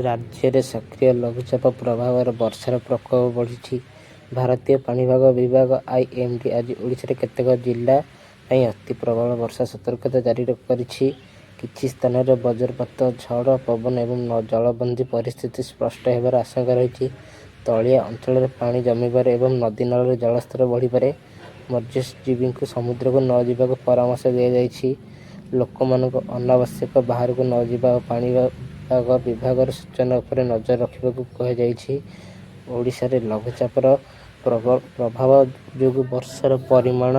ରାଜ୍ୟରେ ସକ୍ରିୟ ଲଘୁଚାପ ପ୍ରଭାବରେ ବର୍ଷାର ପ୍ରକୋପ ବଢ଼ିଛି। ଭାରତୀୟ ପାଣିପାଗ ବିଭାଗ IMD ଆଜି ଓଡ଼ିଶାର କେତେକ ଜିଲ୍ଲା ପାଇଁ ଅତି ପ୍ରବଳ ବର୍ଷା ସତର୍କତା ଜାରି କରିଛି। କିଛି ସ୍ଥାନରେ ବଜ୍ରପାତ, ଝଡ଼, ପବନ ଏବଂ ଜଳବନ୍ଦୀ ପରିସ୍ଥିତି ସ୍ପଷ୍ଟ ହେବାର ଆଶଙ୍କା ରହିଛି। ତଳିଆ ଅଞ୍ଚଳରେ ପାଣି ଜମିପାରେ ଏବଂ ନଦୀନାଳରେ ଜଳସ୍ତର ବଢ଼ିପାରେ। ମତ୍ସ୍ୟଜୀବୀଙ୍କୁ ସମୁଦ୍ରକୁ ନ ଯିବାକୁ ପରାମର୍ଶ ଦିଆଯାଇଛି। ଲୋକମାନଙ୍କୁ ଅନାବଶ୍ୟକ ବାହାରକୁ ନ ଯିବା ଓ ପାଣିପାଗ ବିଭାଗର ସୂଚନା ଉପରେ ନଜର ରଖିବାକୁ କୁହାଯାଇଛି। ଓଡ଼ିଶାରେ ଲଘୁଚାପର ପ୍ରଭାବ ଯୋଗୁଁ ବର୍ଷାର ପରିମାଣ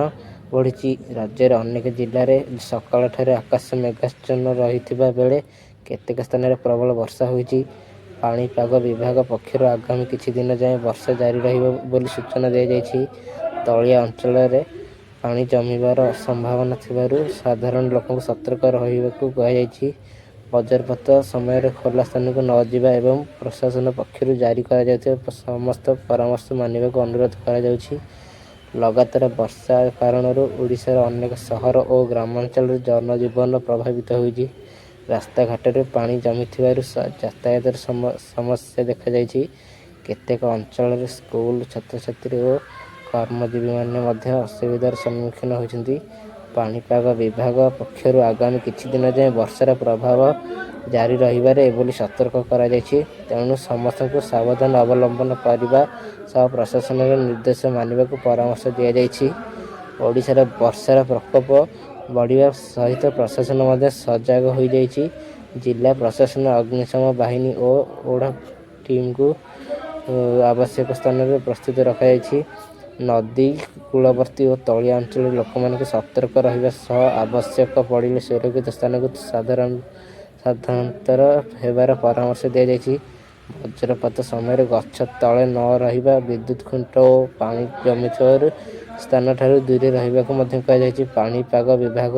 ବଢ଼ିଛି। ରାଜ୍ୟର ଅନେକ ଜିଲ୍ଲାରେ ସକାଳଠାରୁ ଆକାଶ ମେଘାଚ୍ଛନ୍ନ ରହିଥିବା ବେଳେ କେତେକ ସ୍ଥାନରେ ପ୍ରବଳ ବର୍ଷା ହୋଇଛି। ପାଣିପାଗ ବିଭାଗ ପକ୍ଷରୁ ଆଗାମୀ କିଛି ଦିନ ଯାଏଁ ବର୍ଷା ଜାରି ରହିବ ବୋଲି ସୂଚନା ଦିଆଯାଇଛି। ତଳିଆ ଅଞ୍ଚଳରେ ପାଣି ଜମିବାର ସମ୍ଭାବନା ଥିବାରୁ ସାଧାରଣ ଲୋକଙ୍କୁ ସତର୍କ ରହିବାକୁ କୁହାଯାଇଛି। ବଜ୍ରପାତ ସମୟରେ ଖୋଲା ସ୍ଥାନକୁ ନ ଯିବା ଏବଂ ପ୍ରଶାସନ ପକ୍ଷରୁ ଜାରି କରାଯାଇଥିବା ସମସ୍ତ ପରାମର୍ଶ ମାନିବାକୁ ଅନୁରୋଧ କରାଯାଉଛି। ଲଗାତାର ବର୍ଷା କାରଣରୁ ଓଡ଼ିଶାର ଅନେକ ସହର ଓ ଗ୍ରାମାଞ୍ଚଳରେ ଜନଜୀବନ ପ୍ରଭାବିତ ହୋଇଛି। ରାସ୍ତାଘାଟରେ ପାଣି ଜମିଥିବାରୁ ଯାତାୟାତର ସମସ୍ୟା ଦେଖାଯାଇଛି। କେତେକ ଅଞ୍ଚଳରେ ସ୍କୁଲ ଛାତ୍ରଛାତ୍ରୀ ଓ କର୍ମଜୀବୀମାନେ ମଧ୍ୟ ଅସୁବିଧାର ସମ୍ମୁଖୀନ ହୋଇଛନ୍ତି। ପାଣିପାଗ ବିଭାଗ ପକ୍ଷରୁ ଆଗାମୀ କିଛି ଦିନ ଯାଏଁ ବର୍ଷାର ପ୍ରଭାବ ଜାରି ରହିପାରେ ବୋଲି ସତର୍କ କରାଯାଇଛି। ତେଣୁ ସମସ୍ତଙ୍କୁ ସାବଧାନ ଅବଲମ୍ବନ କରିବା ସହ ପ୍ରଶାସନର ନିର୍ଦ୍ଦେଶ ମାନିବାକୁ ପରାମର୍ଶ ଦିଆଯାଇଛି। ଓଡ଼ିଶାରେ ବର୍ଷାର ପ୍ରକୋପ ବଢ଼ିବା ସହିତ ପ୍ରଶାସନ ମଧ୍ୟ ସଜାଗ ହୋଇଯାଇଛି। ଜିଲ୍ଲା ପ୍ରଶାସନ, ଅଗ୍ନିଶମ ବାହିନୀ ଓ ଓଡ୍ରାଫ ଟିମ୍‌କୁ ଆବଶ୍ୟକ ସ୍ଥାନରେ ପ୍ରସ୍ତୁତ ରଖାଯାଇଛି। ନଦୀ କୂଳବର୍ତ୍ତୀ ଓ ତଳିଆ ଅଞ୍ଚଳରେ ଲୋକମାନଙ୍କୁ ସତର୍କ ରହିବା ସହ ଆବଶ୍ୟକ ପଡ଼ିଲେ ସୁରକ୍ଷିତ ସ୍ଥାନକୁ ସ୍ଥାନାନ୍ତର ହେବାର ପରାମର୍ଶ ଦିଆଯାଇଛି। ବଜ୍ରପାତ ସମୟରେ ଗଛ ତଳେ ନ ରହିବା, ବିଦ୍ୟୁତ୍ ଖୁଣ୍ଟ ଓ ପାଣି ଜମିଥିବା ସ୍ଥାନଠାରୁ ଦୂରରେ ରହିବାକୁ ମଧ୍ୟ କୁହାଯାଇଛି। ପାଣିପାଗ ବିଭାଗ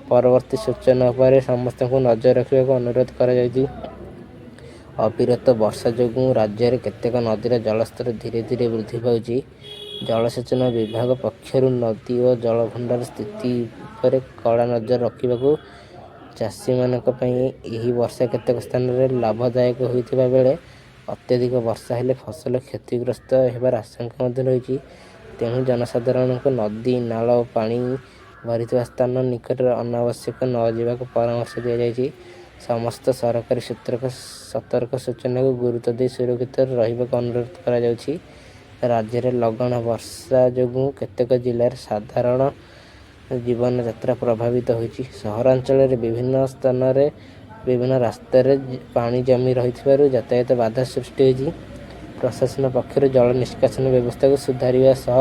ପରବର୍ତ୍ତୀ ସୂଚନା ଉପରେ ସମସ୍ତଙ୍କୁ ନଜର ରଖିବାକୁ ଅନୁରୋଧ କରାଯାଇଛି। ଅବିରତ ବର୍ଷା ଯୋଗୁଁ ରାଜ୍ୟର କେତେକ ନଦୀର ଜଳସ୍ତର ଧୀରେ ଧୀରେ ବୃଦ୍ଧି ପାଉଛି। ଜଳସେଚନ ବିଭାଗ ପକ୍ଷରୁ ନଦୀ ଓ ଜଳଭଣ୍ଡାର ସ୍ଥିତି ଉପରେ କଡ଼ା ନଜର ରଖିବାକୁ ଚାଷୀମାନଙ୍କ ପାଇଁ ଏହି ବର୍ଷା କେତେକ ସ୍ଥାନରେ ଲାଭଦାୟକ ହୋଇଥିବା ବେଳେ ଅତ୍ୟଧିକ ବର୍ଷା ହେଲେ ଫସଲ କ୍ଷତିଗ୍ରସ୍ତ ହେବାର ଆଶଙ୍କା ମଧ୍ୟ ରହିଛି। ତେଣୁ ଜନସାଧାରଣଙ୍କୁ ନଦୀ, ନାଳ ଓ ପାଣି ଭରିଥିବା ସ୍ଥାନ ନିକଟରେ ଅନାବଶ୍ୟକ ନ ଯିବାକୁ ପରାମର୍ଶ ଦିଆଯାଇଛି। ସମସ୍ତ ସରକାରୀ ସତର୍କ ସୂଚନାକୁ ଗୁରୁତ୍ୱ ଦେଇ ସୁରକ୍ଷିତ ରହିବାକୁ ଅନୁରୋଧ କରାଯାଉଛି। ରାଜ୍ୟରେ ଲଗାଣ ବର୍ଷା ଯୋଗୁଁ କେତେକ ଜିଲ୍ଲାରେ ସାଧାରଣ ଜୀବନଯାତ୍ରା ପ୍ରଭାବିତ ହୋଇଛି। ସହରାଞ୍ଚଳରେ ବିଭିନ୍ନ ସ୍ଥାନରେ ବିଭିନ୍ନ ରାସ୍ତାରେ ପାଣି ଜମି ରହିଥିବାରୁ ଯାତାୟାତ ବାଧା ସୃଷ୍ଟି ହୋଇଛି। ପ୍ରଶାସନ ପକ୍ଷରୁ ଜଳ ନିଷ୍କାସନ ବ୍ୟବସ୍ଥାକୁ ସୁଧାରିବା ସହ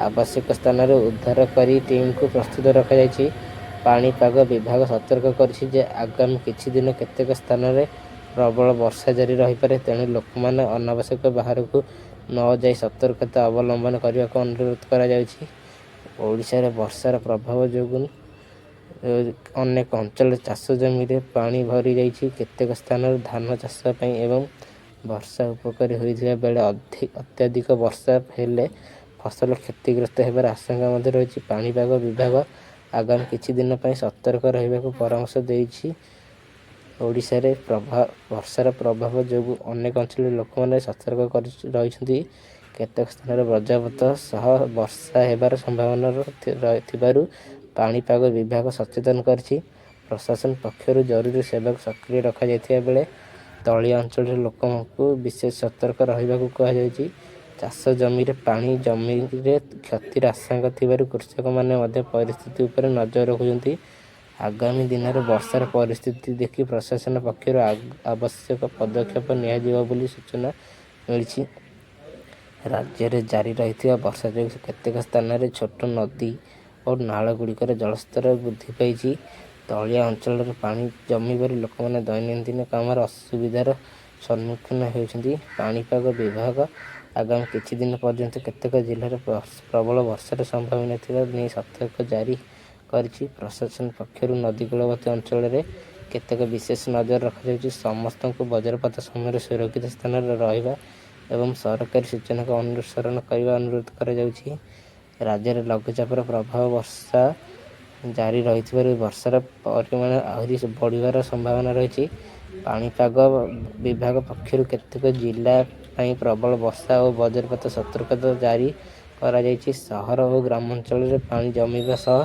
ଆବଶ୍ୟକ ସ୍ଥାନରେ ଉଦ୍ଧାରକାରୀ ଟିମ୍‌କୁ ପ୍ରସ୍ତୁତ ରଖାଯାଇଛି। ପାଣିପାଗ ବିଭାଗ ସତର୍କ କରିଛି ଯେ ଆଗାମୀ କିଛି ଦିନ କେତେକ ସ୍ଥାନରେ ପ୍ରବଳ ବର୍ଷା ଜାରି ରହିପାରେ। ତେଣୁ ଲୋକମାନେ ଅନାବଶ୍ୟକ ବାହାରକୁ ନ ଯାଇ ସତର୍କତା ଅବଲମ୍ବନ କରିବାକୁ ଅନୁରୋଧ କରାଯାଉଛି। ଓଡ଼ିଶାରେ ବର୍ଷାର ପ୍ରଭାବ ଯୋଗୁଁ ଅନେକ ଅଞ୍ଚଳରେ ଚାଷ ଜମିରେ ପାଣି ଭରି ଯାଇଛି। କେତେକ ସ୍ଥାନରେ ଧାନ ଚାଷ ପାଇଁ ଏବଂ ବର୍ଷା ଉପକାରୀ ହୋଇଥିବା ବେଳେ ଅତ୍ୟଧିକ ବର୍ଷା ହେଲେ ଫସଲ କ୍ଷତିଗ୍ରସ୍ତ ହେବାର ଆଶଙ୍କା ମଧ୍ୟ ରହିଛି। ପାଣିପାଗ ବିଭାଗ ଆଗାମୀ କିଛି ଦିନ ପାଇଁ ସତର୍କ ରହିବାକୁ ପରାମର୍ଶ ଦେଇଛି। ଓଡ଼ିଶାରେ ବର୍ଷାର ପ୍ରଭାବ ଯୋଗୁଁ ଅନେକ ଅଞ୍ଚଳରେ ଲୋକମାନେ ସତର୍କ ରହିଛନ୍ତି। କେତେକ ସ୍ଥାନରେ ବଜ୍ରପାତ ସହ ବର୍ଷା ହେବାର ସମ୍ଭାବନା ଥିବାରୁ ପାଣିପାଗ ବିଭାଗ ସଚେତନ କରିଛି। ପ୍ରଶାସନ ପକ୍ଷରୁ ଜରୁରୀ ସେବାକୁ ସକ୍ରିୟ ରଖାଯାଇଥିବା ବେଳେ ତଳିଆ ଅଞ୍ଚଳରେ ଲୋକଙ୍କୁ ବିଶେଷ ସତର୍କ ରହିବାକୁ କୁହାଯାଇଛି। ଚାଷ ଜମିରେ ପାଣି ଜମିରେ କ୍ଷତିର ଆଶଙ୍କା ଥିବାରୁ କୃଷକମାନେ ମଧ୍ୟ ପରିସ୍ଥିତି ଉପରେ ନଜର ରଖୁଛନ୍ତି। ଆଗାମୀ ଦିନରେ ବର୍ଷାର ପରିସ୍ଥିତି ଦେଖି ପ୍ରଶାସନ ପକ୍ଷରୁ ଆବଶ୍ୟକ ପଦକ୍ଷେପ ନିଆଯିବ ବୋଲି ସୂଚନା ମିଳିଛି। ରାଜ୍ୟରେ ଜାରି ରହିଥିବା ବର୍ଷା ଯୋଗୁଁ କେତେକ ସ୍ଥାନରେ ଛୋଟ ନଦୀ ଓ ନାଳଗୁଡ଼ିକର ଜଳସ୍ତର ବୃଦ୍ଧି ପାଇଛି। ତଳିଆ ଅଞ୍ଚଳରେ ପାଣି ଜମିବାରୁ ଲୋକମାନେ ଦୈନନ୍ଦିନ କାମରେ ଅସୁବିଧାର ସମ୍ମୁଖୀନ ହେଉଛନ୍ତି। ପାଣିପାଗ ବିଭାଗ ଆଗାମୀ କିଛି ଦିନ ପର୍ଯ୍ୟନ୍ତ କେତେକ ଜିଲ୍ଲାରେ ପ୍ରବଳ ବର୍ଷାର ସମ୍ଭାବନା ଥିବା ନେଇ ସତର୍କତା ଜାରି କରିଛି। ପ୍ରଶାସନ ପକ୍ଷରୁ ନଦୀ କୂଳବର୍ତ୍ତୀ ଅଞ୍ଚଳରେ କେତେକ ବିଶେଷ ନଜର ରଖାଯାଇଛି। ସମସ୍ତଙ୍କୁ ବଜ୍ରପାତ ସମୟରେ ସୁରକ୍ଷିତ ସ୍ଥାନରେ ରହିବା ଏବଂ ସରକାରୀ ସୂଚନାକୁ ଅନୁସରଣ କରିବା ଅନୁରୋଧ କରାଯାଉଛି। ରାଜ୍ୟରେ ଲଘୁଚାପର ପ୍ରଭାବ ବର୍ଷା ଜାରି ରହିଥିବାରୁ ବର୍ଷାର ପରିମାଣ ଆହୁରି ବଢ଼ିବାର ସମ୍ଭାବନା ରହିଛି। ପାଣିପାଗ ବିଭାଗ ପକ୍ଷରୁ କେତେକ ଜିଲ୍ଲା ପାଇଁ ପ୍ରବଳ ବର୍ଷା ଓ ବଜ୍ରପାତ ସତର୍କତା ଜାରି କରାଯାଇଛି। ସହର ଓ ଗ୍ରାମାଞ୍ଚଳରେ ପାଣି ଜମିବା ସହ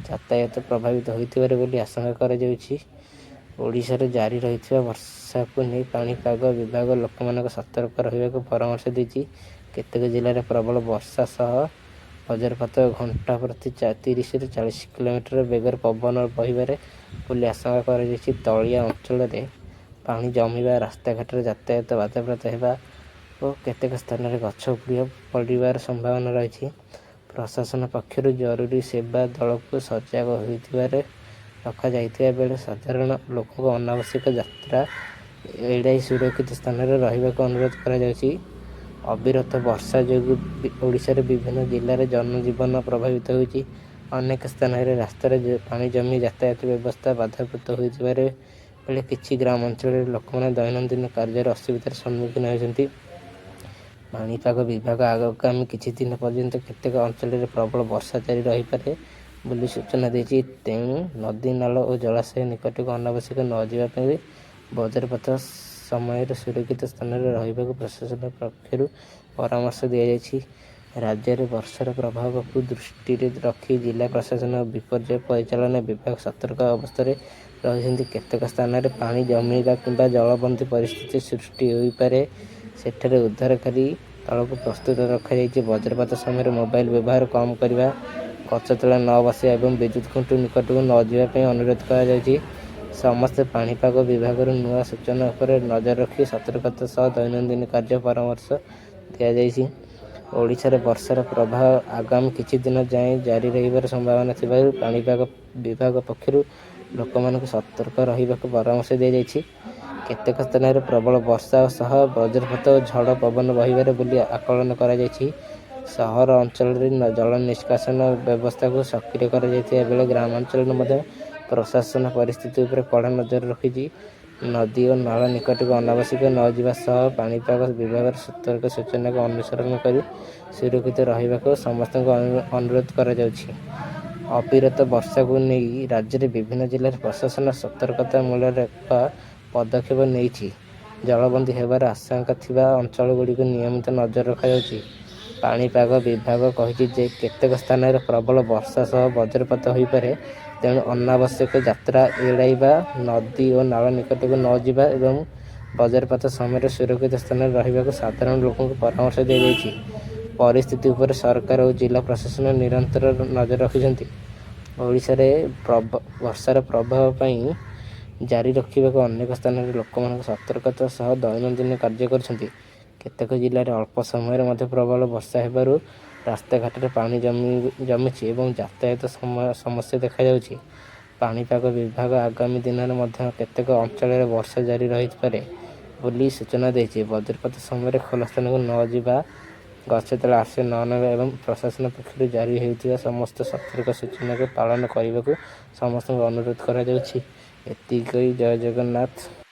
ଯାତାୟାତ ପ୍ରଭାବିତ ହୋଇଥିବାର ବୋଲି ଆଶଙ୍କା କରାଯାଉଛି। ଓଡ଼ିଶାରେ ଜାରି ରହିଥିବା ବର୍ଷାକୁ ନେଇ ପାଣିପାଗ ବିଭାଗ ଲୋକମାନଙ୍କୁ ସତର୍କ ରହିବାକୁ ପରାମର୍ଶ ଦେଇଛି। କେତେକ ଜିଲ୍ଲାରେ ପ୍ରବଳ ବର୍ଷା ସହ ବଜ୍ରପାତ ଘଣ୍ଟା ପ୍ରତି 30ରୁ 40 କିଲୋମିଟର ବେଗରେ ପବନ ବହିପାରେ ବୋଲି ଆଶଙ୍କା କରାଯାଇଛି। ତଳିଆ ଅଞ୍ଚଳରେ ପାଣି ଜମିବା, ରାସ୍ତାଘାଟରେ ଯାତାୟାତ ବାଧାପ୍ରାପ୍ତ ହେବା ଓ କେତେକ ସ୍ଥାନରେ ଗଛ ଉପୁଡ଼ି ପଡ଼ିବାର ସମ୍ଭାବନା ରହିଛି। ପ୍ରଶାସନ ପକ୍ଷରୁ ଜରୁରୀ ସେବା ଦଳକୁ ସଜାଗ ହୋଇଥିବାରେ ରଖାଯାଇଥିବା ବେଳେ ସାଧାରଣ ଲୋକଙ୍କୁ ଅନାବଶ୍ୟକ ଯାତ୍ରା ଏଡ଼ାଇ ସୁରକ୍ଷିତ ସ୍ଥାନରେ ରହିବାକୁ ଅନୁରୋଧ କରାଯାଉଛି। ଅବିରତ ବର୍ଷା ଯୋଗୁଁ ଓଡ଼ିଶାର ବିଭିନ୍ନ ଜିଲ୍ଲାରେ ଜନଜୀବନ ପ୍ରଭାବିତ ହୋଇଛି। ଅନେକ ସ୍ଥାନରେ ରାସ୍ତାରେ ପାଣି ଜମି ଯାତାୟାତ ବ୍ୟବସ୍ଥା ବାଧାପ୍ରାପ୍ତ ହୋଇଥିବାର ବେଳେ କିଛି ଗ୍ରାମାଞ୍ଚଳରେ ଲୋକମାନେ ଦୈନନ୍ଦିନ କାର୍ଯ୍ୟରେ ଅସୁବିଧାର ସମ୍ମୁଖୀନ ହେଉଛନ୍ତି। ପାଣିପାଗ ବିଭାଗ ଆଗାମୀ କିଛି ଦିନ ପର୍ଯ୍ୟନ୍ତ କେତେକ ଅଞ୍ଚଳରେ ପ୍ରବଳ ବର୍ଷା ଜାରି ରହିପାରେ ବୋଲି ସୂଚନା ଦେଇଛି। ତେଣୁ ନଦୀ, ନାଳ ଓ ଜଳାଶୟ ନିକଟକୁ ଅନାବଶ୍ୟକ ନ ଯିବା ପାଇଁ ବଜ୍ରପାତ ସମୟରେ ସୁରକ୍ଷିତ ସ୍ଥାନରେ ରହିବାକୁ ପ୍ରଶାସନ ପକ୍ଷରୁ ପରାମର୍ଶ ଦିଆଯାଇଛି। ରାଜ୍ୟରେ ବର୍ଷାର ପ୍ରଭାବକୁ ଦୃଷ୍ଟିରେ ରଖି ଜିଲ୍ଲା ପ୍ରଶାସନ ଓ ବିପର୍ଯ୍ୟୟ ପରିଚାଳନା ବିଭାଗ ସତର୍କ ଅବସ୍ଥାରେ ରହିଛନ୍ତି। କେତେକ ସ୍ଥାନରେ ପାଣି ଜମିବା କିମ୍ବା ଜଳବନ୍ଦୀ ପରିସ୍ଥିତି ସୃଷ୍ଟି ହୋଇପାରେ, ସେଠାରେ ଉଦ୍ଧାରକାରୀ ଦଳକୁ ପ୍ରସ୍ତୁତ ରଖାଯାଇଛି। ବଜ୍ରପାତ ସମୟରେ ମୋବାଇଲ ବ୍ୟବହାର କମ୍ କରିବା, ଗଛ ତଳେ ନ ବସିବା ଏବଂ ବିଦ୍ୟୁତ୍ ଖୁଣ୍ଟ ନିକଟକୁ ନ ଯିବା ପାଇଁ ଅନୁରୋଧ କରାଯାଇଛି। ସମସ୍ତେ ପାଣିପାଗ ବିଭାଗର ନୂଆ ସୂଚନା ଉପରେ ନଜର ରଖି ସତର୍କତା ସହ ଦୈନନ୍ଦିନ କାର୍ଯ୍ୟ ପରାମର୍ଶ ଦିଆଯାଇଛି। ଓଡ଼ିଶାରେ ବର୍ଷାର ପ୍ରଭାବ ଆଗାମୀ କିଛି ଦିନ ଯାଏଁ ଜାରି ରହିବାର ସମ୍ଭାବନା ଥିବାରୁ ପାଣିପାଗ ବିଭାଗ ପକ୍ଷରୁ ଲୋକମାନଙ୍କୁ ସତର୍କ ରହିବାକୁ ପରାମର୍ଶ ଦିଆଯାଇଛି। କେତେକ ସ୍ଥାନରେ ପ୍ରବଳ ବର୍ଷା ସହ ବଜ୍ରପାତ ଓ ଝଡ଼ ପବନ ବହିପାରେ ବୋଲି ଆକଳନ କରାଯାଇଛି। ସହର ଅଞ୍ଚଳରେ ଜଳ ନିଷ୍କାସନ ବ୍ୟବସ୍ଥାକୁ ସକ୍ରିୟ କରାଯାଇଥିବା ବେଳେ ଗ୍ରାମାଞ୍ଚଳରେ ମଧ୍ୟ ପ୍ରଶାସନ ପରିସ୍ଥିତି ଉପରେ କଡ଼ା ନଜର ରଖିଛି। ନଦୀ ଓ ନାଳ ନିକଟକୁ ଅନାବଶ୍ୟକ ନ ଯିବା ସହ ପାଣିପାଗ ବିଭାଗର ସତର୍କ ସୂଚନାକୁ ଅନୁସରଣ କରି ସୁରକ୍ଷିତ ରହିବାକୁ ସମସ୍ତଙ୍କୁ ଅନୁରୋଧ କରାଯାଉଛି। ଅବିରତ ବର୍ଷାକୁ ନେଇ ରାଜ୍ୟରେ ବିଭିନ୍ନ ଜିଲ୍ଲାରେ ପ୍ରଶାସନ ସତର୍କତାମୂଳକ ପଦକ୍ଷେପ ନେଇଛି। ଜଳବନ୍ଦୀ ହେବାର ଆଶଙ୍କା ଥିବା ଅଞ୍ଚଳଗୁଡ଼ିକୁ ନିୟମିତ ନଜର ରଖାଯାଉଛି। ପାଣିପାଗ ବିଭାଗ କହିଛି ଯେ କେତେକ ସ୍ଥାନରେ ପ୍ରବଳ ବର୍ଷା ସହ ବଜ୍ରପାତ ହୋଇପାରେ, ତେଣୁ ଅନାବଶ୍ୟକ ଯାତ୍ରା ଏଡ଼ାଇବା, ନଦୀ ଓ ନାଳ ନିକଟକୁ ନ ଯିବା ଏବଂ ବଜ୍ରପାତ ସମୟରେ ସୁରକ୍ଷିତ ସ୍ଥାନରେ ରହିବାକୁ ସାଧାରଣ ଲୋକଙ୍କୁ ପରାମର୍ଶ ଦିଆଯାଇଛି। ପରିସ୍ଥିତି ଉପରେ ସରକାର ଓ ଜିଲ୍ଲା ପ୍ରଶାସନ ନିରନ୍ତର ନଜର ରଖିଛନ୍ତି। ଓଡ଼ିଶାରେ ବର୍ଷାର ପ୍ରଭାବ ପାଇଁ ଜାରି ରଖିବାକୁ ଅନେକ ସ୍ଥାନରେ ଲୋକମାନଙ୍କ ସତର୍କତା ସହ ଦୈନନ୍ଦିନ କାର୍ଯ୍ୟ କରୁଛନ୍ତି। କେତେକ ଜିଲ୍ଲାରେ ଅଳ୍ପ ସମୟରେ ମଧ୍ୟ ପ୍ରବଳ ବର୍ଷା ହେବାରୁ ରାସ୍ତାଘାଟରେ ପାଣି ଜମିଛି ଏବଂ ଯାତାୟାତ ସମସ୍ୟା ଦେଖାଯାଉଛି। ପାଣିପାଗ ବିଭାଗ ଆଗାମୀ ଦିନରେ ମଧ୍ୟ କେତେକ ଅଞ୍ଚଳରେ ବର୍ଷା ଜାରି ରହିପାରେ ବୋଲି ସୂଚନା ଦେଇଛି। ବଜ୍ରପାତ ସମୟରେ ଖୋଲା ସ୍ଥାନକୁ ନ ଯିବା, ଗଛ ତଳେ ଆଶ୍ରୟ ନ ନେବା ଏବଂ ପ୍ରଶାସନ ପକ୍ଷରୁ ଜାରି ହେଉଥିବା ସମସ୍ତ ସତର୍କ ସୂଚନାକୁ ପାଳନ କରିବାକୁ ସମସ୍ତଙ୍କୁ ଅନୁରୋଧ କରାଯାଉଛି। ଏତିକି କହି ଜୟ ଜଗନ୍ନାଥ।